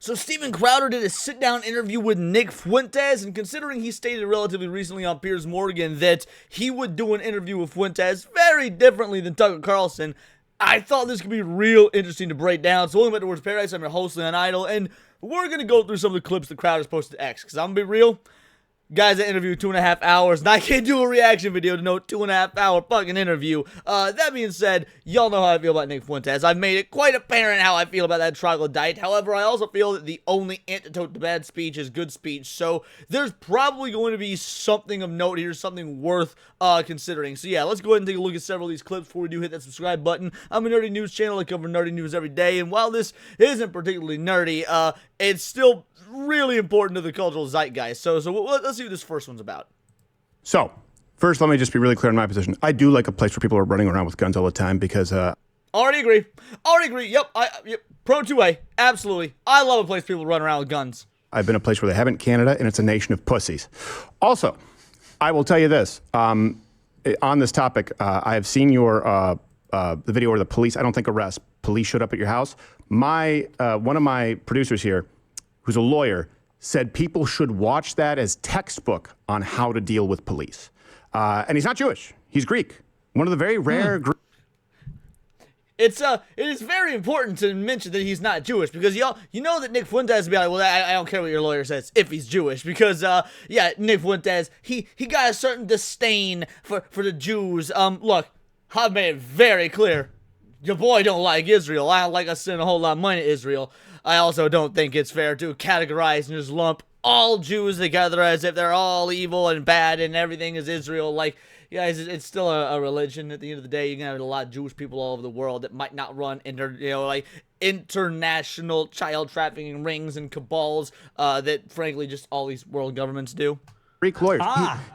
So Steven Crowder did a sit-down interview with Nick Fuentes, and considering he stated relatively recently on Piers Morgan that he would do an interview with Fuentes very differently than Tucker Carlson, I thought this could be real interesting to break down. So welcome back to Words Paradise. I'm your host, Leon Idol, and we're going to go through some of the clips that Crowder's posted to X, because I'm going to be real. Guys, that interview 2.5 hours, and I can't do a reaction video to no 2.5 hour fucking interview. That being said, y'all know how I feel about Nick Fuentes. I've made it quite apparent how I feel about that troglodyte. However, I also feel that the only antidote to bad speech is good speech, so there's probably going to be something of note here, something worth considering. So yeah, let's go ahead and take a look at several of these clips. Before we do, hit that subscribe button. I'm a nerdy news channel. I cover nerdy news every day, and while this isn't particularly nerdy, it's still really important to the cultural zeitgeist. So let's see what this first one's about. So, first, let me just be really clear on my position. I do like a place where people are running around with guns all the time because, Already agree. Yep. Pro 2A. Absolutely. I love a place people run around with guns. I've been a place where they haven't, Canada, and it's a nation of pussies. Also, I will tell you this. On this topic, I have seen your the video where the police, I don't think police showed up at your house. One of my producers here, who's a lawyer, said people should watch that as textbook on how to deal with police. And he's not Jewish. He's Greek. One of the very rare It is very important to mention that he's not Jewish, because you know that Nick Fuentes would be like, well, I don't care what your lawyer says if he's Jewish, because yeah, Nick Fuentes, he got a certain disdain for the Jews. Look, I've made it very clear. Your boy don't like Israel. I don't like us sending a whole lot of money to Israel. I also don't think it's fair to categorize and just lump all Jews together as if they're all evil and bad and everything is Israel. Like, guys, it's still a religion. At the end of the day, you're gonna have a lot of Jewish people all over the world that might not run international child trafficking rings and cabals that, frankly, just all these world governments do. Greek lawyers.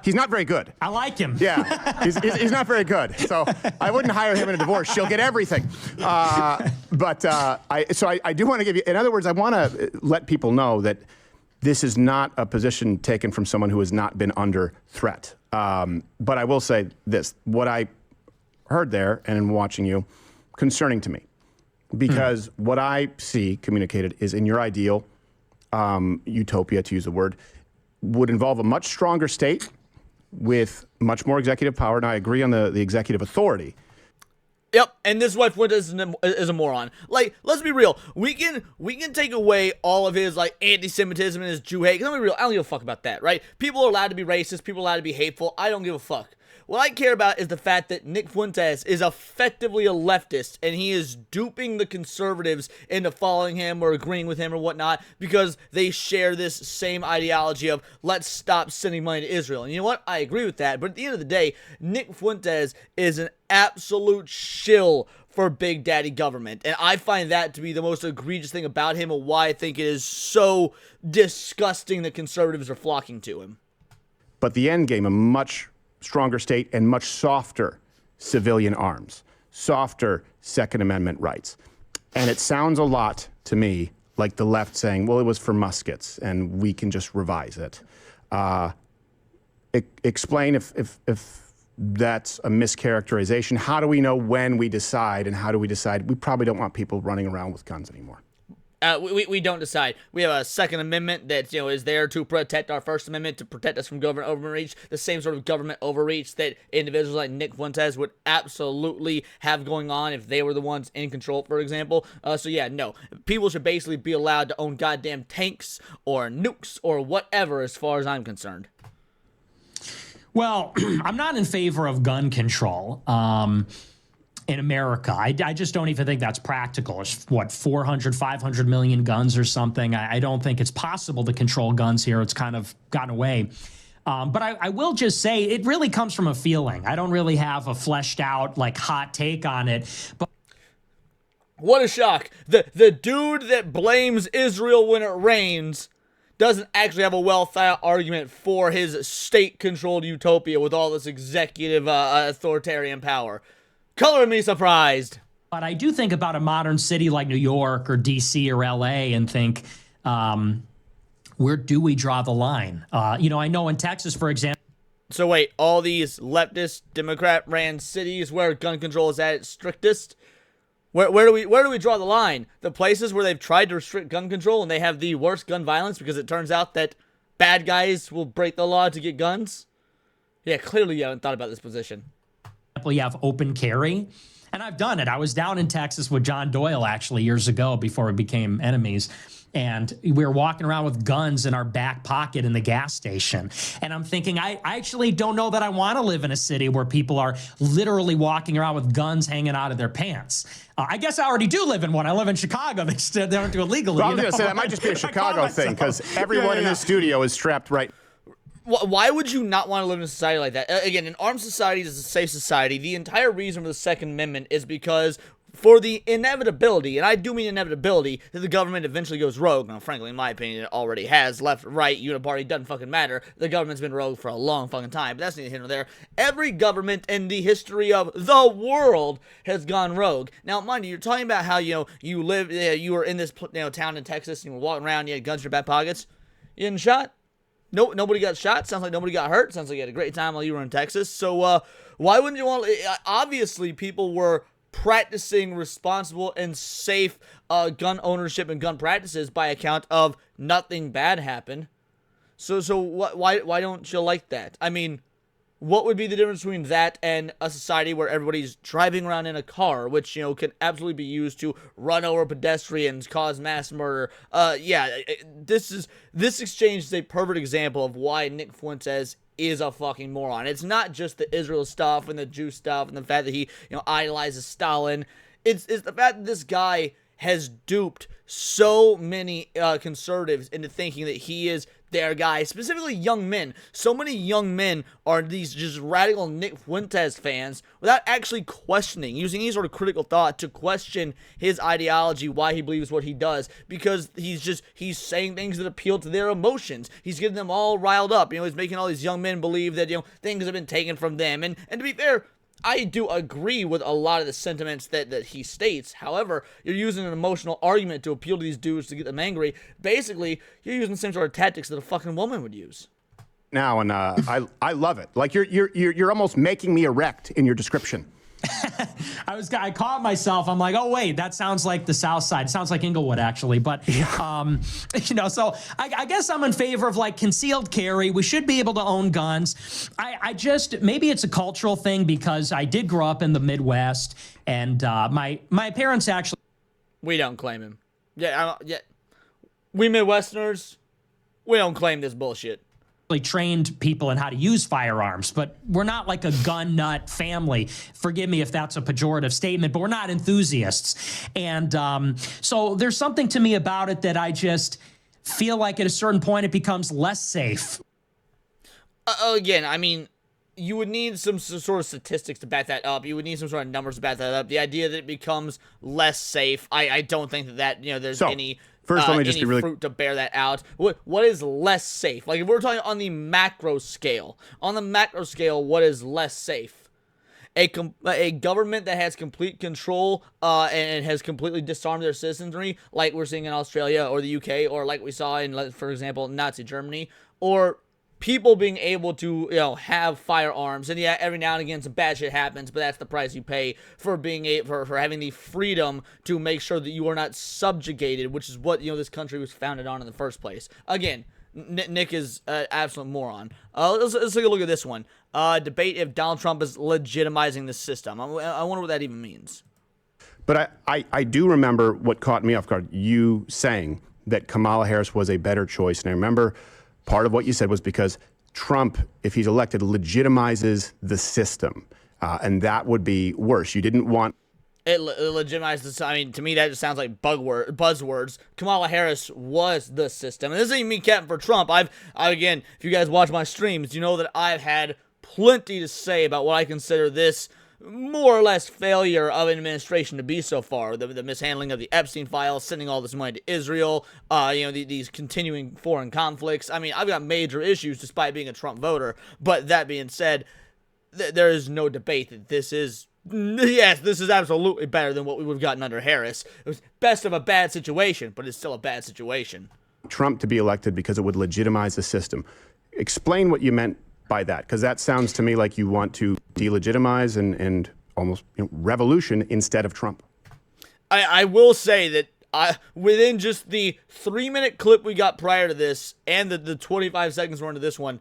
He's not very good. I like him. Yeah, he's not very good. So I wouldn't hire him in a divorce. She'll get everything. I do want to give you, in other words, I want to let people know that this is not a position taken from someone who has not been under threat. But I will say this, what I heard there and in watching you, concerning to me. Because what I see communicated is in your ideal utopia, to use the word, would involve a much stronger state with much more executive power. And I agree on the executive authority. Yep, and this is why Fuentes is a moron. Like, let's be real. We can take away all of his, like, anti-Semitism and his Jew hate. Because I'm be real, I don't give a fuck about that, right? People are allowed to be racist. People are allowed to be hateful. I don't give a fuck. What I care about is the fact that Nick Fuentes is effectively a leftist, and he is duping the conservatives into following him or agreeing with him or whatnot because they share this same ideology of let's stop sending money to Israel. And you know what? I agree with that. But at the end of the day, Nick Fuentes is an absolute shill for Big Daddy government. And I find that to be the most egregious thing about him and why I think it is so disgusting that conservatives are flocking to him. But the end game, a much stronger state and much softer civilian arms, softer Second Amendment rights. And it sounds a lot to me like the left saying, well, it was for muskets and we can just revise it. Explain if that's a mischaracterization. How do we know when we decide, and how do we decide? We probably don't want people running around with guns anymore. We don't decide. We have a Second Amendment that, is there to protect our First Amendment, to protect us from government overreach, the same sort of government overreach that individuals like Nick Fuentes would absolutely have going on if they were the ones in control, for example. So yeah, no. People should basically be allowed to own goddamn tanks or nukes or whatever as far as I'm concerned. Well, I'm not in favor of gun control. In America, I just don't even think that's practical. It's what, 400, 500 million guns or something. I don't think it's possible to control guns here. It's kind of gotten away. But I will just say it really comes from a feeling. I don't really have a fleshed out, like, hot take on it. But what a shock. The dude that blames Israel when it rains doesn't actually have a well-thought argument for his state-controlled utopia with all this executive authoritarian power. Color me surprised. But I do think about a modern city like New York or D.C. or L.A. and think, where do we draw the line? I know in Texas, for example. So wait, all these leftist, Democrat-ran cities where gun control is at its strictest, Where do we draw the line? The places where they've tried to restrict gun control and they have the worst gun violence because it turns out that bad guys will break the law to get guns? Yeah, clearly you haven't thought about this position. You have open carry, and I've done it. I was down in Texas with John Doyle actually years ago before we became enemies. And we were walking around with guns in our back pocket in the gas station. And I'm thinking, I actually don't know that I want to live in a city where people are literally walking around with guns hanging out of their pants. I guess I already do live in one. I live in Chicago. They don't do it legally. Well, I was going to say, that might just be a Chicago thing, because everyone in this studio is strapped right. Why would you not want to live in a society like that? Again, an armed society is a safe society. The entire reason for the Second Amendment is because for the inevitability, and I do mean inevitability, that the government eventually goes rogue. Now, frankly, in my opinion, it already has. Left, right, uniparty, doesn't fucking matter. The government's been rogue for a long fucking time, but that's neither here nor there. Every government in the history of the world has gone rogue. Now, mind you, you're talking about how, you were in this, town in Texas, and you were walking around, you had guns in your back pockets. You getting shot? No, nobody got shot. Sounds like nobody got hurt. Sounds like you had a great time while you were in Texas. So, why wouldn't you want? Obviously, people were practicing responsible and safe gun ownership and gun practices by account of nothing bad happened. So why don't you like that? I mean, what would be the difference between that and a society where everybody's driving around in a car, which, can absolutely be used to run over pedestrians, cause mass murder? This exchange is a perfect example of why Nick Fuentes is a fucking moron. It's not just the Israel stuff and the Jew stuff and the fact that he, idolizes Stalin. It's the fact that this guy has duped so many conservatives into thinking that he is their guy, specifically young men. So many young men are these just radical Nick Fuentes fans without actually questioning, using any sort of critical thought to question his ideology, why he believes what he does, because he's saying things that appeal to their emotions. He's getting them all riled up. He's making all these young men believe that, things have been taken from them. And to be fair, I do agree with a lot of the sentiments that he states. However, you're using an emotional argument to appeal to these dudes to get them angry. Basically, you're using the same sort of tactics that a fucking woman would use. Now, and I love it. Like you're almost making me erect in your description. I caught myself. I'm like, oh wait, that sounds like the South Side. It sounds like Inglewood, actually. But so I guess I'm in favor of like concealed carry. We should be able to own guns. I just, maybe it's a cultural thing because I did grow up in the Midwest, and my parents actually. We don't claim him. We Midwesterners, we don't claim this bullshit. Trained people in how to use firearms, but we're not like a gun nut family. Forgive me if that's a pejorative statement, but we're not enthusiasts. And so there's something to me about it that I just feel like at a certain point it becomes less safe. Again, I mean, you would need some sort of statistics to back that up. You would need some sort of numbers to back that up. The idea that it becomes less safe, I don't think that there's any... First, let me just be really fruit to bear that out. What is less safe? Like, if we're talking on the macro scale, what is less safe? A government that has complete control and has completely disarmed their citizenry, like we're seeing in Australia or the UK, or like we saw in, for example, Nazi Germany, or people being able to, have firearms. And yeah, every now and again some bad shit happens, but that's the price you pay for being for having the freedom to make sure that you are not subjugated, which is what, this country was founded on in the first place. Again, Nick is an absolute moron. Let's take a look at this one. Debate if Donald Trump is legitimizing the system. I wonder what that even means. But I do remember what caught me off guard, you saying that Kamala Harris was a better choice. And I remember part of what you said was because Trump, if he's elected, legitimizes the system. And that would be worse. You didn't want... It legitimizes... I mean, to me, that just sounds like buzzwords. Kamala Harris was the system. And this ain't me capping for Trump. Again, if you guys watch my streams, you know that I've had plenty to say about what I consider this more or less failure of an administration to be so far. The mishandling of the Epstein files, sending all this money to Israel, these continuing foreign conflicts. I mean, I've got major issues despite being a Trump voter. But that being said, there is no debate that this is absolutely better than what we would have gotten under Harris. It was best of a bad situation, but it's still a bad situation. Trump to be elected because it would legitimize the system. Explain what you meant by that, because that sounds to me like you want to delegitimize and almost revolution instead of Trump. I will say that within just the 3-minute clip we got prior to this and the 25 seconds we're into this one,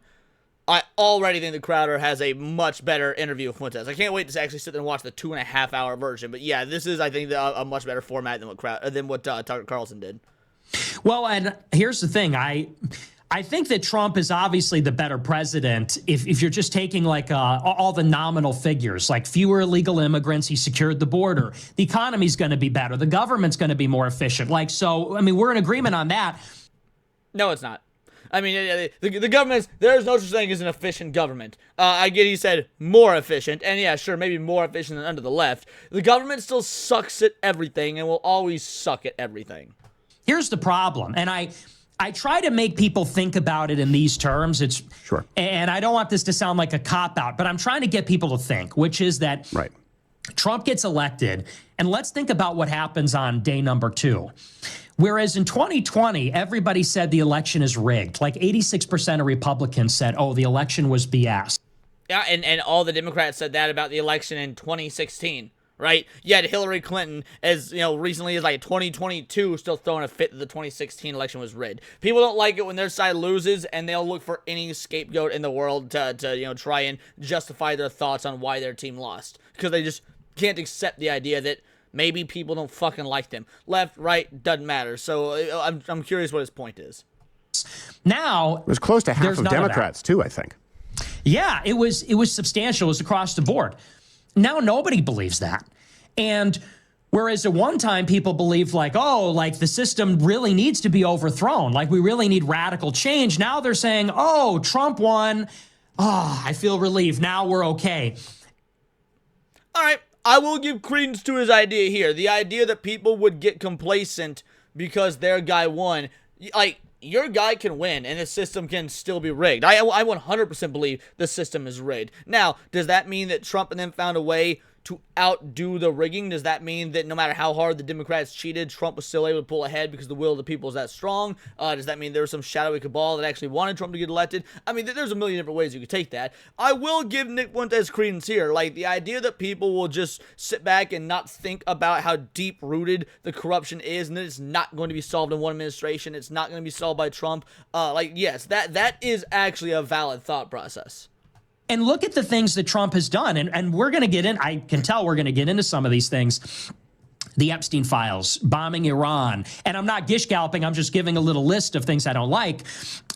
I already think that Crowder has a much better interview with Fuentes. I can't wait to actually sit there and watch the 2.5-hour version. But yeah, this is, I think, a much better format than what Tucker Carlson did. Well, and here's the thing. I think that Trump is obviously the better president if you're just taking like all the nominal figures, like fewer illegal immigrants, he secured the border, the economy's going to be better, the government's going to be more efficient. Like, so, I mean, we're in agreement on that. No, it's not. I mean, the government, there's no such thing as an efficient government. I get he said more efficient, and yeah, sure, maybe more efficient than under the left. The government still sucks at everything and will always suck at everything. Here's the problem, and I try to make people think about it in these terms. It's sure, and I don't want this to sound like a cop-out, but I'm trying to get people to think, which is that right. Trump gets elected, and let's think about what happens on day number 2. Whereas in 2020, everybody said the election is rigged. Like 86% of Republicans said, oh, the election was BS. Yeah, and all the Democrats said that about the election in 2016, right? Yet Hillary Clinton, as recently as like 2022, still throwing a fit that the 2016 election was rigged. People don't like it when their side loses, and they'll look for any scapegoat in the world to try and justify their thoughts on why their team lost, because they just can't accept the idea that maybe people don't fucking like them. Left, right, doesn't matter. So I'm curious what his point is. Now, it was close to half of Democrats too, I think. Yeah, it was substantial. It was across the board. Now nobody believes that. And whereas at one time people believed like the system really needs to be overthrown, like we really need radical change. Now they're saying, oh, Trump won. Oh, I feel relieved. Now we're okay. All right. I will give credence to his idea here. The idea that people would get complacent because their guy won. Like, your guy can win, and the system can still be rigged. I 100% believe the system is rigged. Now, does that mean that Trump and them found a way to outdo the rigging? Does that mean that no matter how hard the Democrats cheated, Trump was still able to pull ahead because the will of the people is that strong? Does that mean there was some shadowy cabal that actually wanted Trump to get elected? I mean, there's a million different ways you could take that. I will give Nick Fuentes credence here. Like, the idea that people will just sit back and not think about how deep-rooted the corruption is, and that it's not going to be solved in one administration, it's not going to be solved by Trump. Yes, that is actually a valid thought process. And look at the things that Trump has done. And we're going to get in, I can tell we're going to get into some of these things. The Epstein files, bombing Iran. And I'm not gish-galloping, I'm just giving a little list of things I don't like.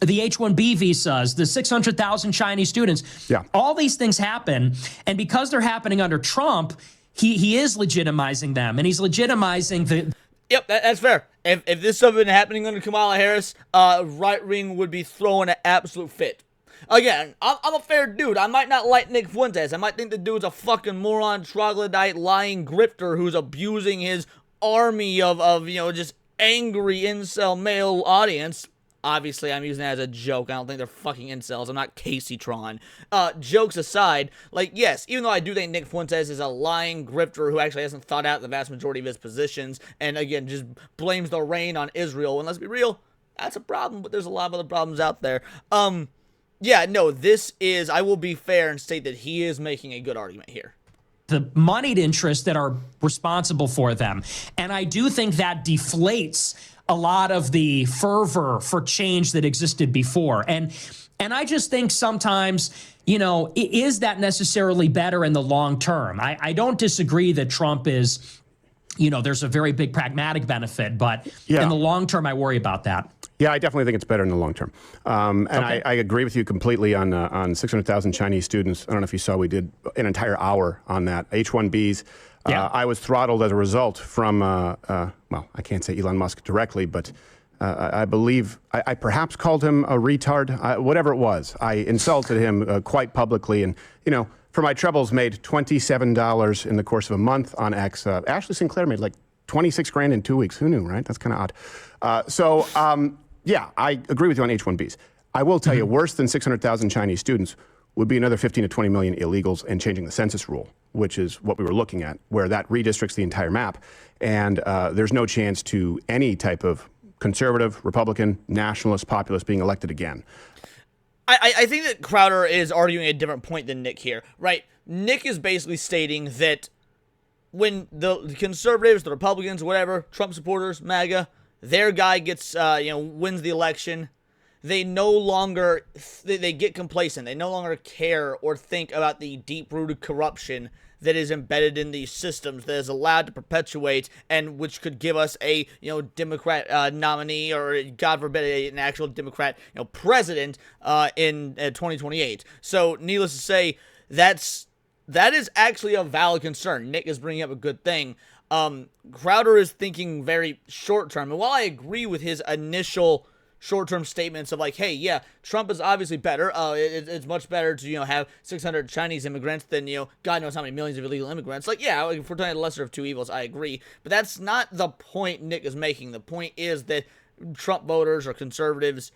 The H-1B visas, the 600,000 Chinese students. Yeah. All these things happen. And because they're happening under Trump, he is legitimizing them. And he's legitimizing the... Yep, that's fair. If this stuff had been happening under Kamala Harris, right wing would be throwing an absolute fit. Again, I'm a fair dude. I might not like Nick Fuentes. I might think the dude's a fucking moron, troglodyte, lying grifter who's abusing his army of just angry incel male audience. Obviously, I'm using that as a joke. I don't think they're fucking incels. I'm not Casey Tron. Jokes aside, like, yes, even though I do think Nick Fuentes is a lying grifter who actually hasn't thought out the vast majority of his positions, and again, just blames the rain on Israel, and let's be real, that's a problem, but there's a lot of other problems out there. Yeah, no, this is, I will be fair and state that he is making a good argument here. The moneyed interests that are responsible for them. And I do think that deflates a lot of the fervor for change that existed before. And I just think sometimes, is that necessarily better in the long term? I don't disagree that Trump is, there's a very big pragmatic benefit, but in the long term, I worry about that. Yeah, I definitely think it's better in the long term. Okay. I agree with you completely on 600,000 Chinese students. I don't know if you saw, we did an entire hour on that. H-1Bs. Yeah. I was throttled as a result from, well, I can't say Elon Musk directly, but I believe I perhaps called him a retard, whatever it was. I insulted him quite publicly. And, for my troubles, made $27 in the course of a month on X. Ashley Sinclair made like 26 grand in 2 weeks. Who knew, right? That's kind of odd. Yeah, I agree with you on H-1Bs. I will tell you, worse than 600,000 Chinese students would be another 15 to 20 million illegals and changing the census rule, which is what we were looking at, where that redistricts the entire map. And there's no chance to any type of conservative, Republican, nationalist, populist being elected again. I think that Crowder is arguing a different point than Nick here, right? Nick is basically stating that when the conservatives, the Republicans, whatever, Trump supporters, MAGA, their guy gets, wins the election, they no longer, they get complacent. They no longer care or think about the deep-rooted corruption that is embedded in these systems that is allowed to perpetuate and which could give us a, Democrat nominee or, God forbid, an actual Democrat, president in 2028. So, needless to say, that is actually a valid concern. Nick is bringing up a good thing. Crowder is thinking very short-term. And while I agree with his initial short-term statements of like, hey, yeah, Trump is obviously better. It's much better to, have 600 Chinese immigrants than, God knows how many millions of illegal immigrants. Like, yeah, if we're talking the lesser of two evils, I agree. But that's not the point Nick is making. The point is that Trump voters or conservatives,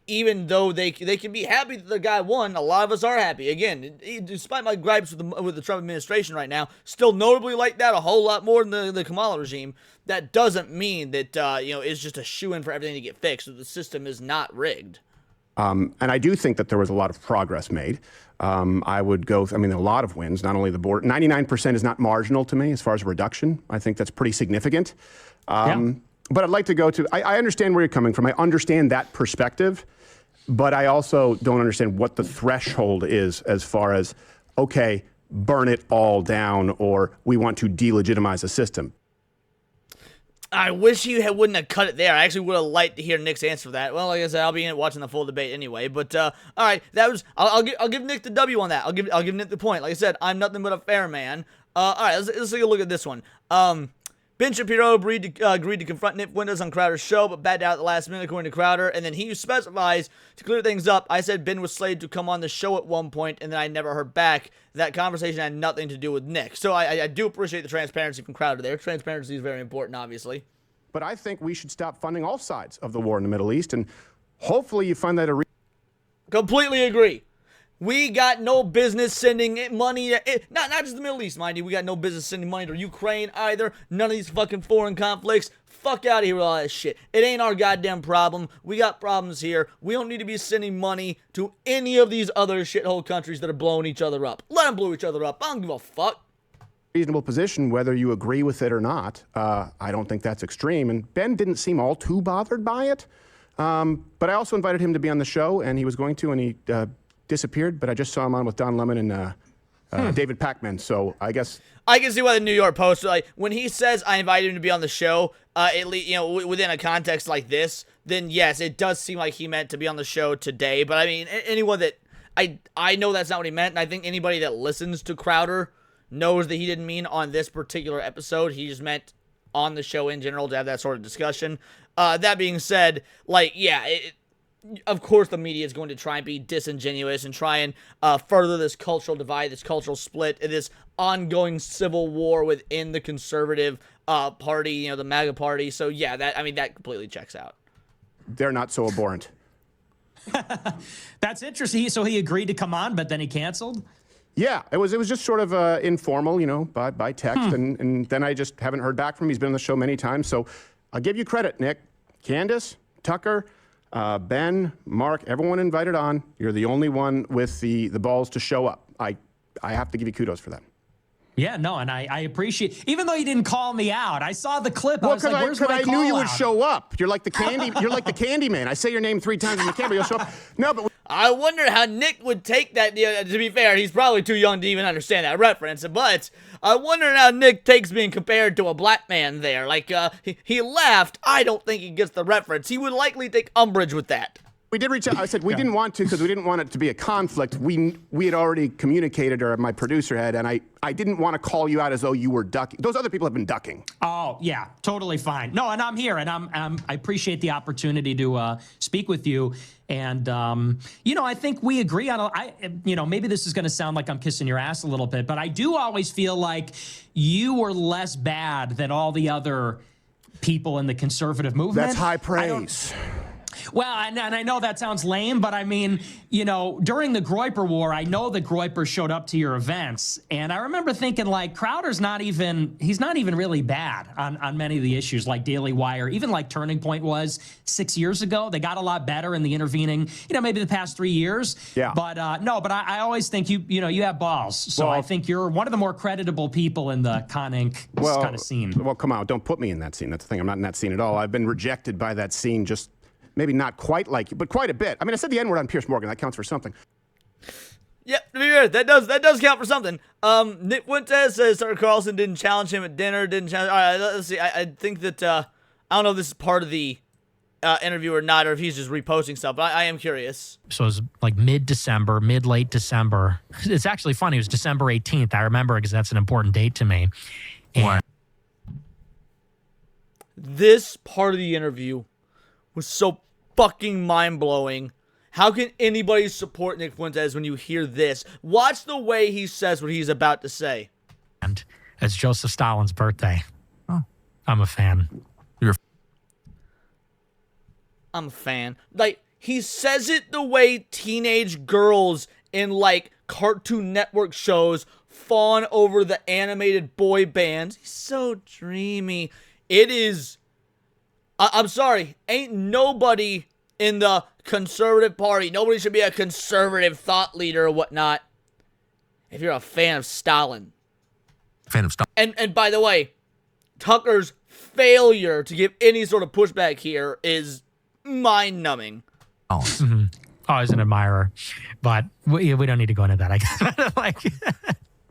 even though they can be happy that the guy won, a lot of us are happy. Again, despite my gripes with the Trump administration right now, still notably like that a whole lot more than the Kamala regime. That doesn't mean that it's just a shoo-in for everything to get fixed. The system is not rigged. And I do think that there was a lot of progress made. I would go, a lot of wins, not only the board. 99% is not marginal to me as far as a reduction. I think that's pretty significant. But I'd like to go to, I understand where you're coming from. I understand that perspective. But I also don't understand what the threshold is as far as, okay, burn it all down, or we want to delegitimize a system. I wish he wouldn't have cut it there. I actually would have liked to hear Nick's answer for that. Well, like I said, I'll be in it watching the full debate anyway. But all right, that was I'll give Nick the W on that. I'll give Nick the point. Like I said, I'm nothing but a fair man. All right, let's take a look at this one. Ben Shapiro agreed to confront Nick Fuentes on Crowder's show, but backed out at the last minute, according to Crowder. And then he specifies, to clear things up, I said Ben was slated to come on the show at one point, and then I never heard back. That conversation had nothing to do with Nick. So I do appreciate the transparency from Crowder there. Transparency is very important, obviously. But I think we should stop funding all sides of the war in the Middle East, and hopefully you find that Completely agree. We got no business sending money, not just the Middle East, mind you. We got no business sending money to Ukraine either. None of these fucking foreign conflicts. Fuck out of here with all that shit. It ain't our goddamn problem. We got problems here. We don't need to be sending money to any of these other shithole countries that are blowing each other up. Let them blow each other up. I don't give a fuck. Reasonable position, whether you agree with it or not. I don't think that's extreme. And Ben didn't seem all too bothered by it. But I also invited him to be on the show, and he was going to, and he disappeared, but I just saw him on with Don Lemon and David Pakman, so I guess I can see why the New York Post, like, when he says I invited him to be on the show, at least, within a context like this, then yes, it does seem like he meant to be on the show today. But I mean, anyone that I know that's not what he meant, and I think anybody that listens to Crowder knows that he didn't mean on this particular episode. He just meant on the show in general to have that sort of discussion. That being said, like, yeah, of course the media is going to try and be disingenuous and try and further this cultural divide, this cultural split, this ongoing civil war within the conservative party, the MAGA party. So yeah, that completely checks out. They're not so abhorrent. That's interesting. So he agreed to come on, but then he canceled? Yeah, it was just sort of informal, by text, and then I just haven't heard back from him. He's been on the show many times, so I'll give you credit, Nick. Candace, Tucker, Ben, Mark, everyone invited on. You're the only one with the balls to show up. I have to give you kudos for that. Yeah, no, and I appreciate, even though you didn't call me out, I saw the clip. Well, I was like, where's my I call knew you out? would show up. You're like the candy. You're like the candy man. I say your name 3 times in the camera, you'll show up. No, but I wonder how Nick would take that. To be fair, he's probably too young to even understand that reference. But I wonder how Nick takes being compared to a black man there. Like, he laughed. I don't think he gets the reference. He would likely take umbrage with that. we did reach out. I said we didn't want to because we didn't want it to be a conflict. We had already communicated, or my producer had, and I didn't want to call you out as though you were ducking. Those other people have been ducking. Oh yeah, totally fine. No, and I'm here, and I appreciate the opportunity to speak with you. And I think we agree on. Maybe this is going to sound like I'm kissing your ass a little bit, but I do always feel like you were less bad than all the other people in the conservative movement. That's high praise. Well, and I know that sounds lame, but I mean, during the Groyper War, I know that Groyper showed up to your events, and I remember thinking, like, Crowder's he's not even really bad on many of the issues, like Daily Wire, even like Turning Point was 6 years ago. They got a lot better in the intervening, maybe the past 3 years. Yeah. But no, but I always think you have balls. So I think you're one of the more creditable people in the Con Inc. kind of scene. Well, come on, don't put me in that scene. That's the thing. I'm not in that scene at all. I've been rejected by that scene, just maybe not quite like you, but quite a bit. I mean, I said the N-word on Piers Morgan. That counts for something. Yeah, to be fair, that does count for something. Nick Fuentes says Tucker Carlson didn't challenge him at dinner. Didn't challenge. All right, let's see. I think that I don't know if this is part of the interview or not, or if he's just reposting stuff. But I am curious. So it was like late December. It's actually funny. It was December 18th. I remember because that's an important date to me. And this part of the interview was so fucking mind-blowing. How can anybody support Nick Fuentes when you hear this? Watch the way he says what he's about to say. And it's Joseph Stalin's birthday. Oh, I'm a fan. I'm a fan. Like, he says it the way teenage girls in, like, Cartoon Network shows fawn over the animated boy bands. He's so dreamy. It is... I'm sorry. Ain't nobody in the conservative party. Nobody should be a conservative thought leader or whatnot if you're a fan of Stalin. And by the way, Tucker's failure to give any sort of pushback here is mind-numbing. Oh, Always an admirer, but we don't need to go into that. I guess.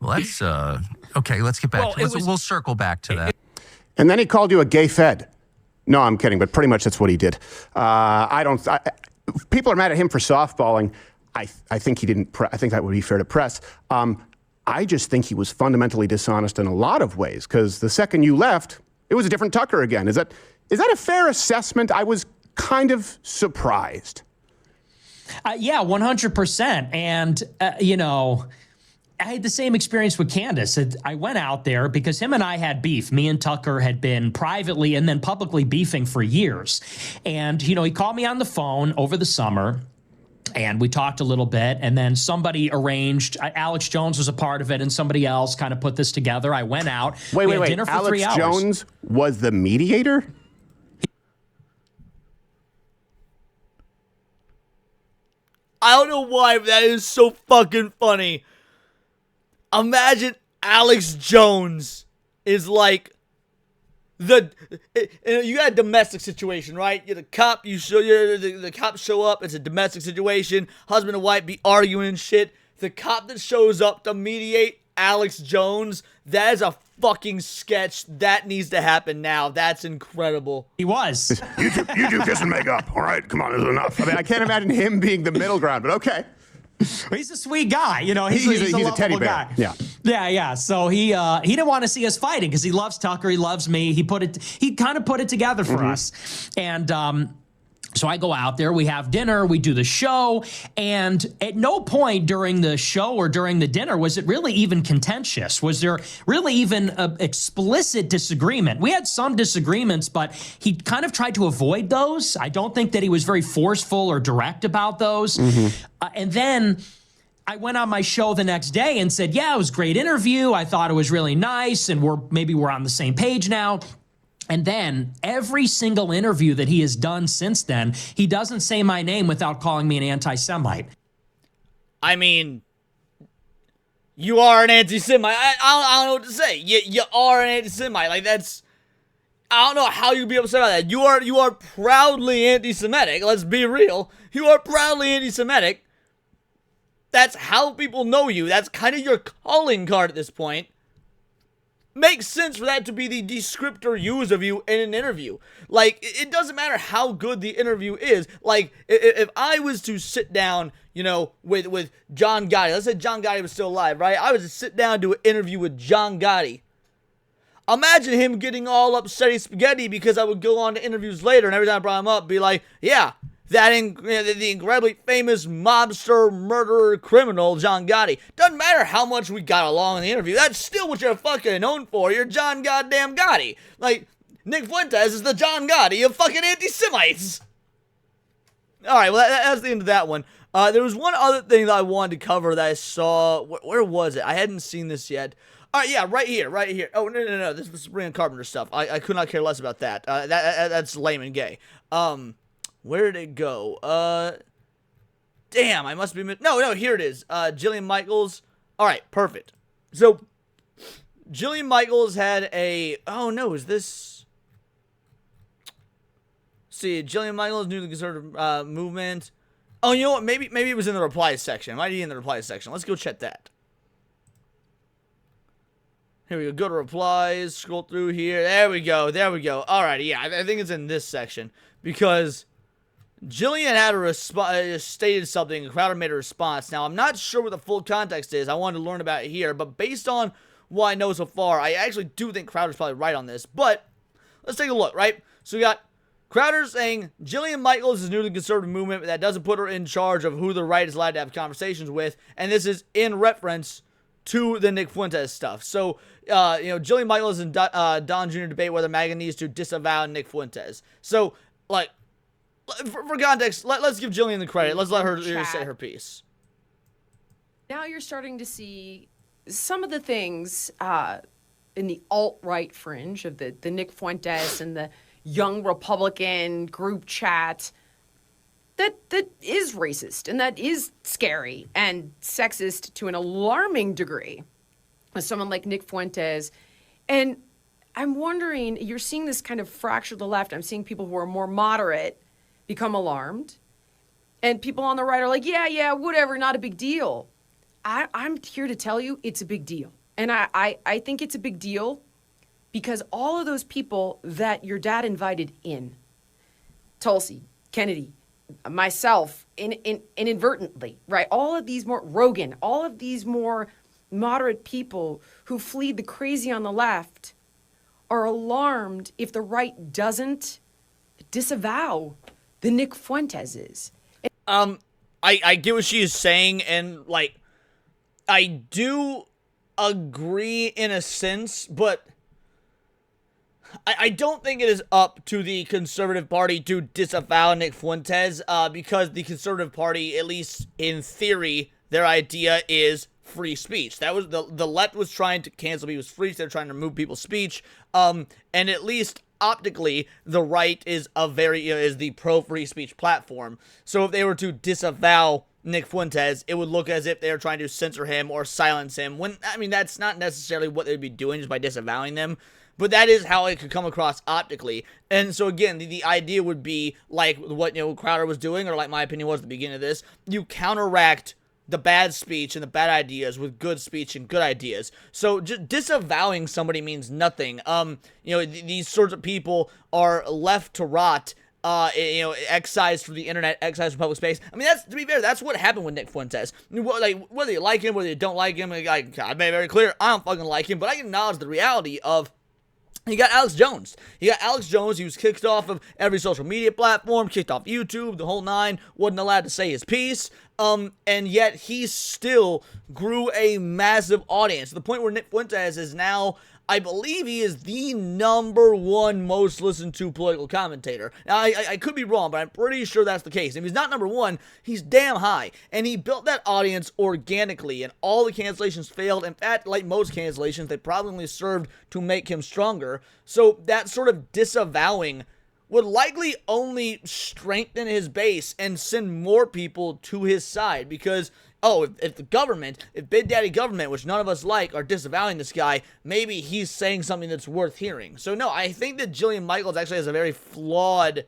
Well, that's okay. Let's get back. We'll circle back to that. And then he called you a gay fed. No, I'm kidding, but pretty much that's what he did. People are mad at him for softballing. I think he didn't. I think that would be fair to press. I just think he was fundamentally dishonest in a lot of ways, because the second you left, it was a different Tucker again. Is that a fair assessment? I was kind of surprised. Yeah, 100%. And, I had the same experience with Candace. I went out there because him and I had beef. Me and Tucker had been privately and then publicly beefing for years. And, he called me on the phone over the summer, and we talked a little bit, and then somebody arranged, Alex Jones was a part of it, and somebody else kind of put this together. I went out. Wait. Dinner for Alex 3 hours. Jones was the mediator? I don't know why, but that is so fucking funny. Imagine Alex Jones is like you got a domestic situation, right? You're the cop. The cops show up. It's a domestic situation. Husband and wife be arguing and shit. The cop that shows up to mediate Alex Jones. That is a fucking sketch. That needs to happen now. That's incredible. He was. You two kiss and make up. All right, come on, this is enough. I mean, I can't imagine him being the middle ground, but okay. Well, he's a sweet guy, He's a teddy bear. Guy. Yeah. So he didn't want to see us fighting because he loves Tucker, he loves me. He kind of put it together for us, and so I go out there, we have dinner, we do the show, and at no point during the show or during the dinner was it really even contentious. Was there really even an explicit disagreement? We had some disagreements, but he kind of tried to avoid those. I don't think that he was very forceful or direct about those. And then I went on my show the next day and said, yeah, it was a great interview. I thought it was really nice, and we're on the same page now. And then every single interview that he has done since then, he doesn't say my name without calling me an anti-Semite. I mean, you are an anti-Semite. I don't know what to say. You are an anti-Semite. Like, that's... I don't know how you'd be upset about that. You are proudly anti-Semitic. Let's be real. You are proudly anti-Semitic. That's how people know you. That's kind of your calling card at this point. Makes sense for that to be the descriptor used of you in an interview. Like, it doesn't matter how good the interview is. Like, if I was to sit down, with John Gotti, let's say John Gotti was still alive, right? I was to sit down and do an interview with John Gotti. Imagine him getting all upsetty spaghetti because I would go on to interviews later, and every time I brought him up, be like, yeah, the incredibly famous mobster, murderer, criminal, John Gotti. Doesn't matter how much we got along in the interview. That's still what you're fucking known for. You're John goddamn Gotti. Like, Nick Fuentes is the John Gotti of fucking anti-Semites. All right, well, that's the end of that one. There was one other thing that I wanted to cover that I saw. Where was it? I hadn't seen this yet. All right, yeah, right here. Oh, no. This was Sabrina Carpenter stuff. I could not care less about that. That's lame and gay. Where did it go? Damn, I must be... No, here it is. Jillian Michaels. All right, perfect. So, Jillian Michaels had a... Oh, no, is this... See, Jillian Michaels, new to the conservative movement. Oh, you know what? Maybe it was in the replies section. It might be in the replies section. Let's go check that. Here we go. Go to replies. Scroll through here. There we go. Alrighty, yeah. I think it's in this section. Because Jillian had stated something. Crowder made a response. Now, I'm not sure what the full context is. I wanted to learn about it here. But based on what I know so far, I actually do think Crowder's probably right on this. But let's take a look, right? So we got Crowder saying Jillian Michaels is new to the conservative movement, but that doesn't put her in charge of who the right is allowed to have conversations with. And this is in reference to the Nick Fuentes stuff. So, Jillian Michaels and Don Jr. debate whether MAGA needs to disavow Nick Fuentes. So, like, for context, let's give Jillian the credit. Let's let her say her piece. Now you're starting to see some of the things in the alt-right fringe of the Nick Fuentes and the young Republican group chat that is racist and that is scary and sexist to an alarming degree with someone like Nick Fuentes. And I'm wondering, you're seeing this kind of fracture of the left. I'm seeing people who are more moderate become alarmed. And people on the right are like, yeah, whatever, not a big deal. I'm here to tell you it's a big deal. And I think it's a big deal because all of those people that your dad invited in, Tulsi, Kennedy, myself, inadvertently, right? All of these more, Rogan, all of these more moderate people who fleed the crazy on the left are alarmed if the right doesn't disavow the Nick Fuenteses. I get what she is saying, and, like, I do agree in a sense, but I don't think it is up to the Conservative Party to disavow Nick Fuentes, because the Conservative Party, at least in theory, their idea is free speech. That was the left was trying to cancel people's speech. They're trying to remove people's speech. And at least optically, the right is is the pro free speech platform. So if they were to disavow Nick Fuentes, it would look as if they were trying to censor him or silence him. When I mean, that's not necessarily what they'd be doing just by disavowing them. But that is how it could come across optically. And so again, the idea would be like what Crowder was doing, or like my opinion was at the beginning of this. You counteract the bad speech and the bad ideas with good speech and good ideas. So just disavowing somebody means nothing. These sorts of people are left to rot. Excised from the internet, excised from public space. I mean, to be fair, that's what happened with Nick Fuentes. Whether you like him, whether you don't like him, I made it very clear, I don't fucking like him, but I can acknowledge the reality of you got Alex Jones. He was kicked off of every social media platform, kicked off YouTube, the whole nine, wasn't allowed to say his piece, and yet he still grew a massive audience, to the point where Nick Fuentes is now, I believe he is the #1 most listened to political commentator. Now, I could be wrong, but I'm pretty sure that's the case. If he's not #1, he's damn high. And he built that audience organically, and all the cancellations failed. In fact, like most cancellations, they probably served to make him stronger. So that sort of disavowing would likely only strengthen his base and send more people to his side, because if the government, if Big Daddy government, which none of us like, are disavowing this guy, maybe he's saying something that's worth hearing. So no, I think that Jillian Michaels actually has a very flawed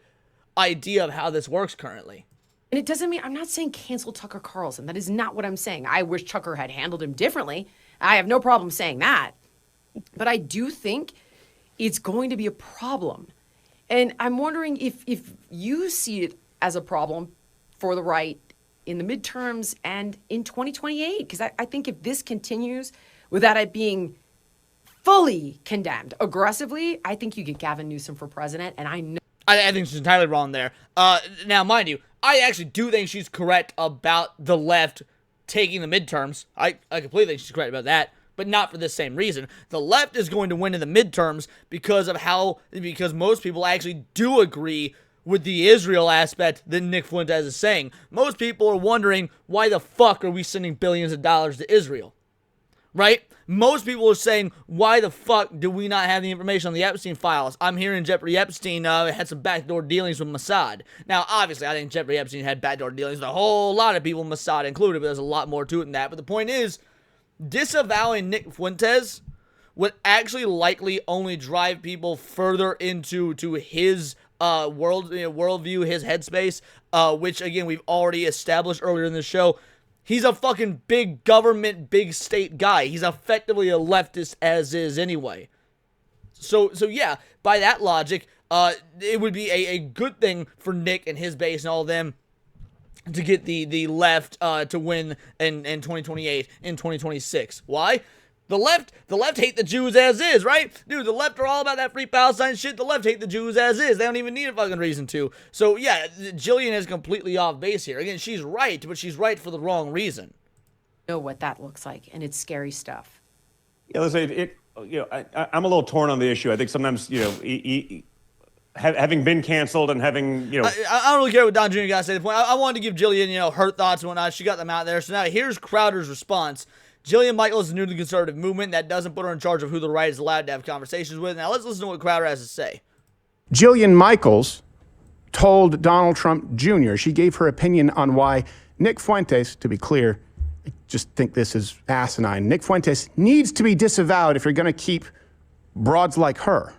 idea of how this works currently. And it doesn't mean, I'm not saying cancel Tucker Carlson. That is not what I'm saying. I wish Tucker had handled him differently. I have no problem saying that. But I do think it's going to be a problem. And I'm wondering if you see it as a problem for the right in the midterms and in 2028, because I think if this continues without it being fully condemned aggressively, I think you get Gavin Newsom for president, and I know. I think she's entirely wrong there. Now, mind you, I actually do think she's correct about the left taking the midterms. I completely think she's correct about that, but not for this same reason. The left is going to win in the midterms because most people actually do agree with the Israel aspect that Nick Fuentes is saying. Most people are wondering, why the fuck are we sending billions of dollars to Israel? Right? Most people are saying, why the fuck do we not have the information on the Epstein files? I'm hearing Jeffrey Epstein had some backdoor dealings with Mossad. Now, obviously, I think Jeffrey Epstein had backdoor dealings with a whole lot of people, Mossad included, but there's a lot more to it than that. But the point is, disavowing Nick Fuentes would actually likely only drive people further into his worldview, his headspace, which, again, we've already established earlier in the show. He's a fucking big government, big state guy. He's effectively a leftist as is anyway. So yeah, by that logic, it would be a good thing for Nick and his base and all of them to get the left to win in 2028, in 2026. Why? The left hate the Jews as is, right? Dude, the left are all about that free Palestine shit. The left hate the Jews as is. They don't even need a fucking reason to. So, yeah, Jillian is completely off base here. Again, she's right, but she's right for the wrong reason. Know what that looks like, and it's scary stuff. Yeah, listen, I'm a little torn on the issue. I think sometimes, having been canceled and having, I don't really care what Don Jr. got to say. The point, I wanted to give Jillian, her thoughts and whatnot. She got them out there. So now here's Crowder's response. Jillian Michaels is new to the conservative movement. That doesn't put her in charge of who the right is allowed to have conversations with. Now let's listen to what Crowder has to say. Jillian Michaels told Donald Trump Jr., she gave her opinion on why Nick Fuentes, to be clear, I just think this is asinine, Nick Fuentes needs to be disavowed if you're going to keep broads like her.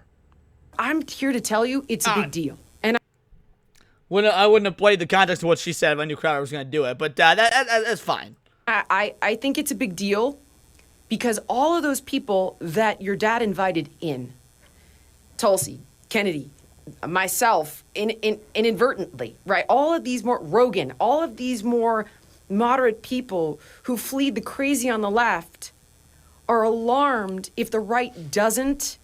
I'm here to tell you it's a big deal. And I wouldn't have played the context of what she said if I knew Crowder was going to do it, but that's fine. I think it's a big deal because all of those people that your dad invited in, Tulsi, Kennedy, myself, inadvertently, right? All of these more, Rogan, all of these more moderate people who fleed the crazy on the left are alarmed if the right doesn't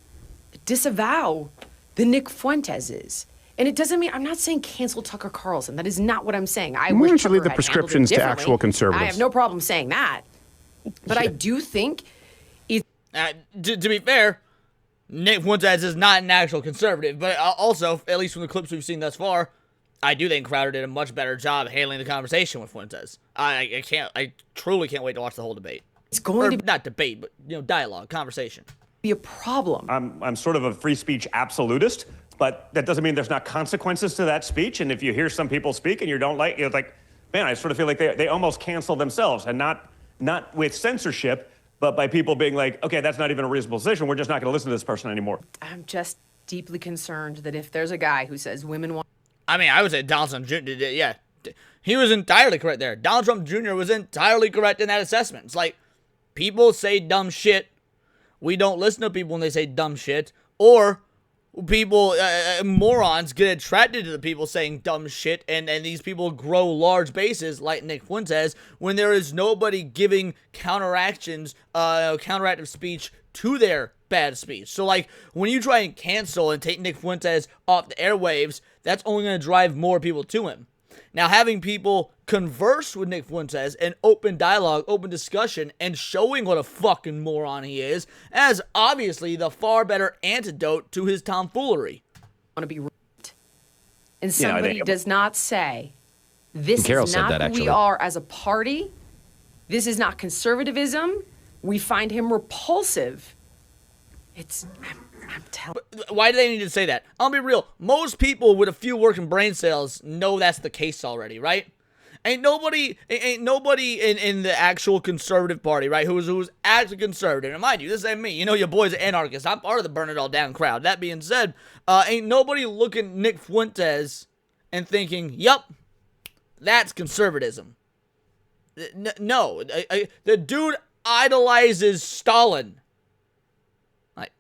disavow the Nick Fuenteses. And it doesn't mean, I'm not saying cancel Tucker Carlson. That is not what I'm saying. I wish we should Tucker leave the had prescriptions to handled it actual differently. conservatives. I have no problem saying that. But I do think to be fair, Nick Fuentes is not an actual conservative, but also, at least from the clips we've seen thus far, I do think Crowder did a much better job handling the conversation with Fuentes. I truly can't wait to watch the whole debate. it's going to Not debate, but dialogue, conversation. be a problem. I'm sort of a free speech absolutist, but that doesn't mean there's not consequences to that speech. And if you hear some people speak and you don't like, it's like, man, I sort of feel like they almost cancel themselves, and not with censorship, but by people being like, okay, that's not even a reasonable position. We're just not going to listen to this person anymore. I'm just deeply concerned that if there's a guy who says women want I mean, I would say Donald Trump Jr. did, yeah. He was entirely correct there. Donald Trump Jr. was entirely correct in that assessment. It's like, people say dumb shit. We don't listen to people when they say dumb shit. Or people, morons, get attracted to the people saying dumb shit, and these people grow large bases, like Nick Fuentes, when there is nobody giving counteractive speech to their bad speech. So, like, when you try and cancel and take Nick Fuentes off the airwaves, that's only going to drive more people to him. Now, having people converse with Nick Fuentes and open dialogue, open discussion, and showing what a fucking moron he is, as obviously the far better antidote to his tomfoolery. to be right. And somebody does not say, this Carol is said not that, who actually. we are as a party. This is not conservatism. We find him repulsive. I'm telling you. Why do they need to say that? I'll be real. Most people with a few working brain cells know that's the case already, right? Ain't nobody in the actual conservative party, right, who's actually conservative. And mind you, this ain't me. You know your boy's an anarchist. I'm part of the burn it all down crowd. That being said, ain't nobody looking at Nick Fuentes and thinking, yup, that's conservatism. No. The dude idolizes Stalin. Like,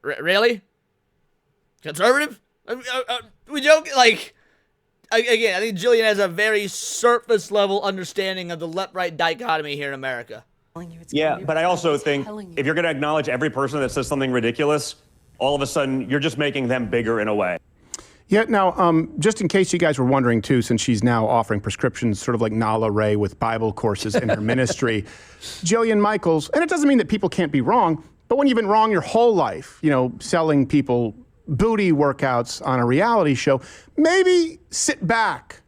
really? Conservative? We joke? Like... Again, I think Jillian has a very surface level understanding of the left-right dichotomy here in America. Yeah, but I also think if you're going to acknowledge every person that says something ridiculous, all of a sudden you're just making them bigger in a way. Yeah, now, just in case you guys were wondering, too, since she's now offering prescriptions sort of like Nala Ray with Bible courses in her ministry, Jillian Michaels, and it doesn't mean that people can't be wrong, but when you've been wrong your whole life, selling people booty workouts on a reality show, maybe sit back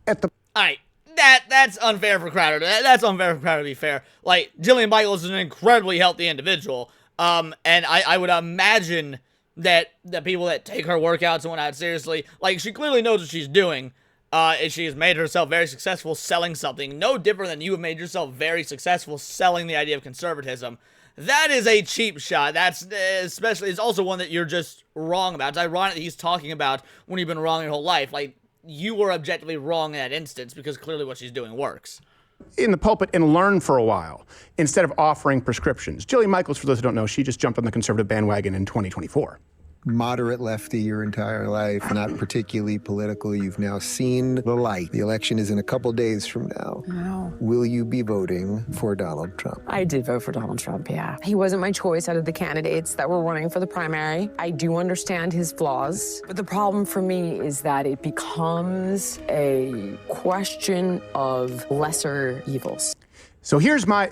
at the... All right. That's unfair for Crowder. That's unfair for Crowder, to be fair. Like, Jillian Michaels is an incredibly healthy individual. And I would imagine that the people that take her workouts and whatnot seriously, like, she clearly knows what she's doing. And she has made herself very successful selling something. No different than you have made yourself very successful selling the idea of conservatism. That is a cheap shot. That's especially, it's also one that you're just wrong about. It's ironic that he's talking about when you've been wrong your whole life. Like, you were objectively wrong in that instance because clearly what she's doing works. In the pulpit and learn for a while instead of offering prescriptions. Jillian Michaels, for those who don't know, she just jumped on the conservative bandwagon in 2024. Moderate lefty your entire life, not particularly political. You've now seen the light. The election is in a couple days from now. Wow. Will you be voting for Donald Trump? I did vote for Donald Trump, yeah. He wasn't my choice out of the candidates that were running for the primary. I do understand his flaws, but the problem for me is that it becomes a question of lesser evils. So here's my...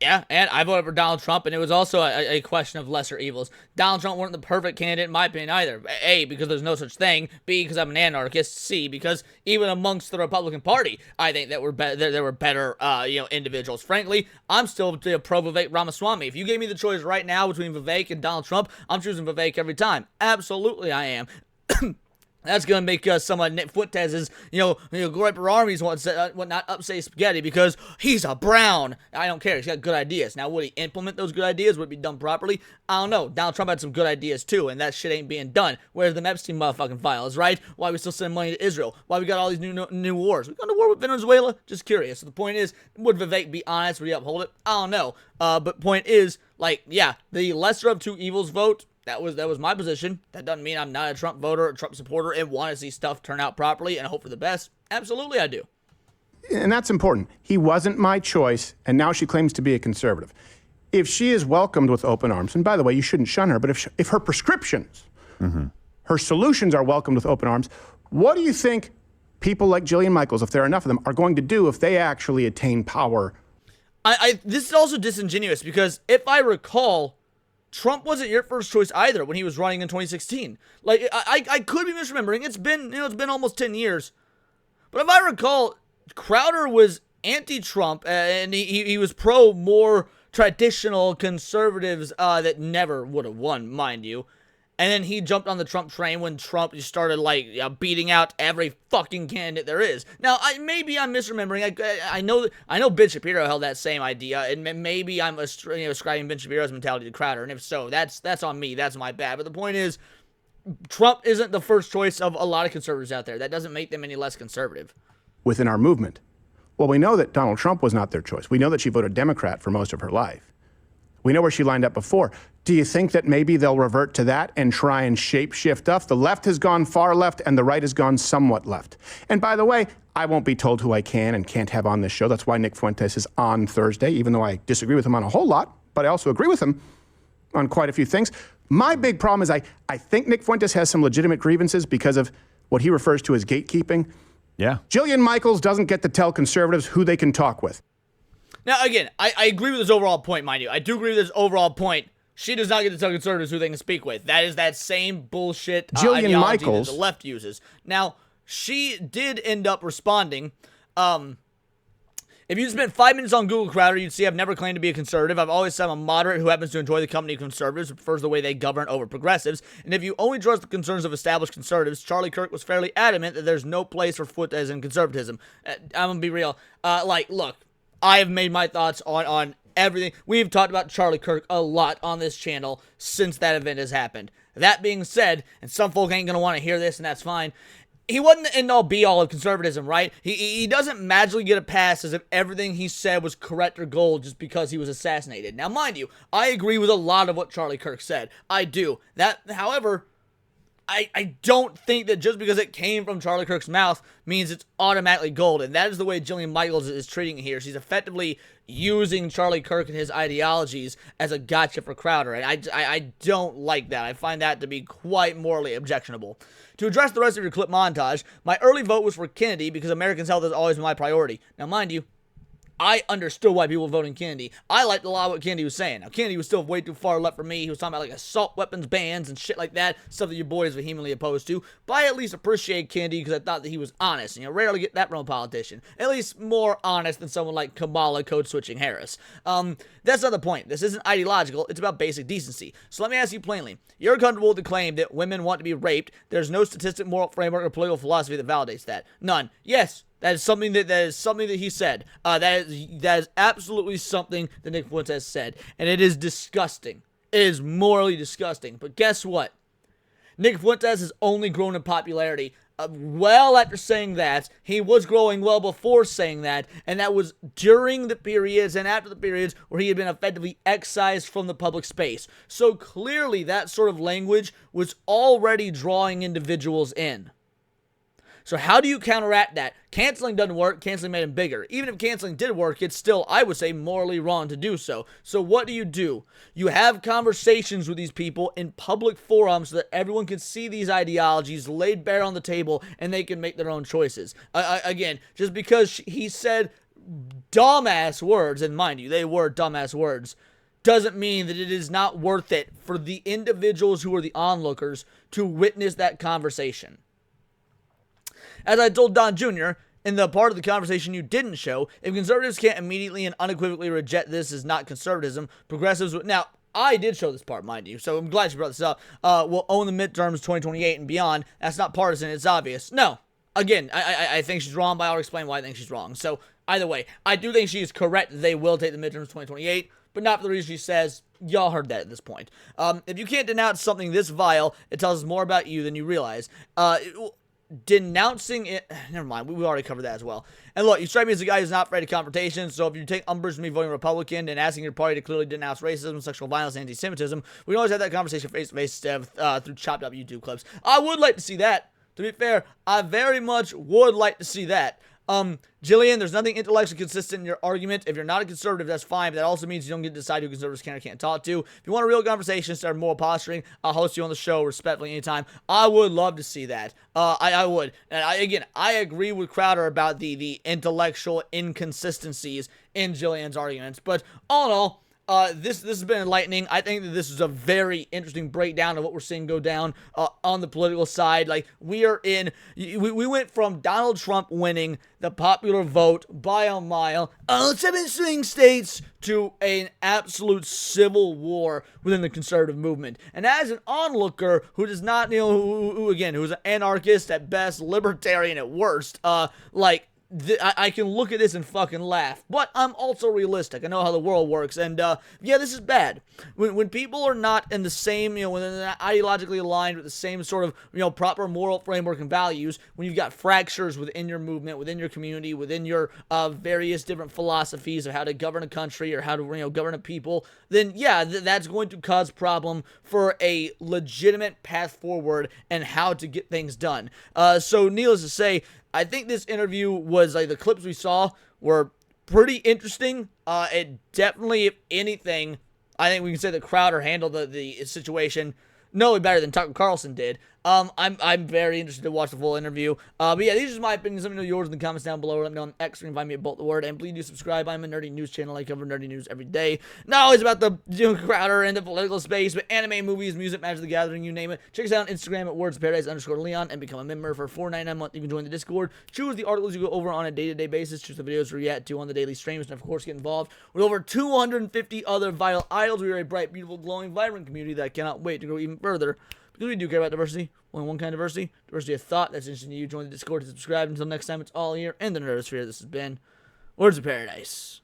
Yeah, and I voted for Donald Trump, and it was also a question of lesser evils. Donald Trump wasn't the perfect candidate, in my opinion, either. A, because there's no such thing. B, because I'm an anarchist. C, because even amongst the Republican Party, I think that there were better, individuals. Frankly, I'm still pro Vivek Ramaswamy. If you gave me the choice right now between Vivek and Donald Trump, I'm choosing Vivek every time. Absolutely, I am. That's going to make some of Nick Fuentes' Groiper Armies whatnot upsay spaghetti because he's a brown. I don't care. He's got good ideas. Now, would he implement those good ideas? Would it be done properly? I don't know. Donald Trump had some good ideas, too, and that shit ain't being done. Where's the Epstein motherfucking files, right? Why we still sending money to Israel? Why we got all these new wars? We going to war with Venezuela? Just curious. So the point is, would Vivek be honest? Would he uphold it? I don't know. But point is, the lesser of two evils vote, That was my position. That doesn't mean I'm not a Trump voter or Trump supporter and want to see stuff turn out properly and hope for the best. Absolutely, I do. And that's important. He wasn't my choice, and now she claims to be a conservative. If she is welcomed with open arms, and by the way, you shouldn't shun her, but if her prescriptions, her solutions are welcomed with open arms, what do you think people like Jillian Michaels, if there are enough of them, are going to do if they actually attain power? This is also disingenuous because if I recall, Trump wasn't your first choice either when he was running in 2016. Like, I could be misremembering. It's been almost 10 years. But if I recall, Crowder was anti-Trump, and he was pro more traditional conservatives that never would have won, mind you. And then he jumped on the Trump train when Trump beating out every fucking candidate there is. Now, maybe I'm misremembering. I know Ben Shapiro held that same idea, and maybe I'm ascribing Ben Shapiro's mentality to Crowder. And if so, that's on me. That's my bad. But the point is, Trump isn't the first choice of a lot of conservatives out there. That doesn't make them any less conservative. Within our movement. Well, we know that Donald Trump was not their choice. We know that she voted Democrat for most of her life. We know where she lined up before. Do you think that maybe they'll revert to that and try and shape-shift up? The left has gone far left and the right has gone somewhat left. And by the way, I won't be told who I can and can't have on this show. That's why Nick Fuentes is on Thursday, even though I disagree with him on a whole lot, but I also agree with him on quite a few things. My big problem is I think Nick Fuentes has some legitimate grievances because of what he refers to as gatekeeping. Yeah. Jillian Michaels doesn't get to tell conservatives who they can talk with. Now, again, I agree with his overall point, mind you. I do agree with his overall point. She does not get to tell conservatives who they can speak with. That is that same bullshit Jillian ideology Michaels, that the left uses. Now, she did end up responding. If you spent 5 minutes on Google Crowder, you'd see I've never claimed to be a conservative. I've always said I'm a moderate who happens to enjoy the company of conservatives, who prefers the way they govern over progressives. And if you only trust the concerns of established conservatives, Charlie Kirk was fairly adamant that there's no place for Fuentes in conservatism. I'm going to be real. Look, I have made my thoughts on everything. We've talked about Charlie Kirk a lot on this channel since that event has happened. That being said, and some folk ain't going to want to hear this, and that's fine, he wasn't the end-all be-all of conservatism, right? He doesn't magically get a pass as if everything he said was correct or gold just because he was assassinated. Now, mind you, I agree with a lot of what Charlie Kirk said. I do. However, I don't think that just because it came from Charlie Kirk's mouth means it's automatically gold, and that is the way Jillian Michaels is treating it here. She's effectively using Charlie Kirk and his ideologies as a gotcha for Crowder, and I don't like that. I find that to be quite morally objectionable. To address the rest of your clip montage, my early vote was for Kennedy because Americans' health has always been my priority. Now, mind you, I understood why people were voting Kennedy. I liked a lot of what Kennedy was saying. Now, Kennedy was still way too far left for me. He was talking about like assault weapons bans and shit like that, stuff that your boy is vehemently opposed to. But I at least appreciate Kennedy because I thought that he was honest. You know, rarely get that from a politician. At least more honest than someone like Kamala code-switching Harris. That's not the point. This isn't ideological. It's about basic decency. So let me ask you plainly. You're comfortable with the claim that women want to be raped. There's no statistic, moral framework, or political philosophy that validates that. None. Yes. That is something that he said. That is absolutely something that Nick Fuentes said, and it is disgusting. It is morally disgusting. But guess what? Nick Fuentes has only grown in popularity. Well after saying that, he was growing well before saying that, and that was during the periods and after the periods where he had been effectively excised from the public space. So clearly that sort of language was already drawing individuals in. So how do you counteract that? Canceling doesn't work. Canceling made him bigger. Even if canceling did work, it's still, I would say, morally wrong to do so. So what do? You have conversations with these people in public forums so that everyone can see these ideologies laid bare on the table and they can make their own choices. Again, just because he said dumbass words, and mind you, they were dumbass words, doesn't mean that it is not worth it for the individuals who are the onlookers to witness that conversation. As I told Don Jr., in the part of the conversation you didn't show, if conservatives can't immediately and unequivocally reject this as not conservatism, progressives would... Now, I did show this part, mind you, so I'm glad you brought this up. Will own the midterms 2028 and beyond. That's not partisan, it's obvious. No. Again, I think she's wrong, but I'll explain why I think she's wrong. So, either way, I do think she is correct that they will take the midterms 2028, but not for the reason she says. Y'all heard that at this point. If you can't denounce something this vile, it tells us more about you than you realize. Denouncing it, never mind, we already covered that as well. And look, you strike me as a guy who's not afraid of confrontation, so if you take umbrage with me voting Republican and asking your party to clearly denounce racism, sexual violence, and anti-Semitism, we can always have that conversation face-to-face through chopped up YouTube clips. I would like to see that. To be fair, I very much would like to see that. Jillian, there's nothing intellectually consistent in your argument. If you're not a conservative, that's fine, but that also means you don't get to decide who conservatives can or can't talk to. If you want a real conversation instead of moral posturing, I'll host you on the show respectfully anytime. I would love to see that. I would. And I agree with Crowder about the intellectual inconsistencies in Jillian's arguments, but all in all, this has been enlightening. I think that this is a very interesting breakdown of what we're seeing go down on the political side. Like, we went from Donald Trump winning the popular vote by a mile, 7 swing states, to an absolute civil war within the conservative movement. And as an onlooker who does not, who's an anarchist at best, libertarian at worst, I can look at this and fucking laugh, but I'm also realistic. I know how the world works, and this is bad. When people are not in the same, when they're not ideologically aligned with the same sort of, proper moral framework and values, when you've got fractures within your movement, within your community, within your various different philosophies of how to govern a country or how to, govern a people, then that's going to cause problem for a legitimate path forward and how to get things done. So needless to say, I think this interview was, the clips we saw were pretty interesting. It definitely, if anything, I think we can say that Crowder handled the situation no better than Tucker Carlson did. I'm very interested to watch the full interview. But yeah, these are my opinions. Let me know yours in the comments down below. Let me know on X, or find me at Bolt the Word. And please do subscribe. I'm a nerdy news channel. I cover nerdy news every day. Not always about the Crowder and the political space, but anime, movies, music, Magic the Gathering, you name it. Check us out on Instagram at wordsparadise_Leon and become a member for $4.99 a month. You can join the Discord. Choose the articles you go over on a day-to-day basis. Choose the videos we react to on the daily streams. And of course, get involved with over 250 other vital idols. We are a bright, beautiful, glowing, vibrant community that I cannot wait to grow even further. Because we do care about diversity. Only one kind of diversity. Diversity of thought. That's interesting to you. Join the Discord to subscribe. Until next time, it's all here in the Nerdosphere. This has been Words of Paradise.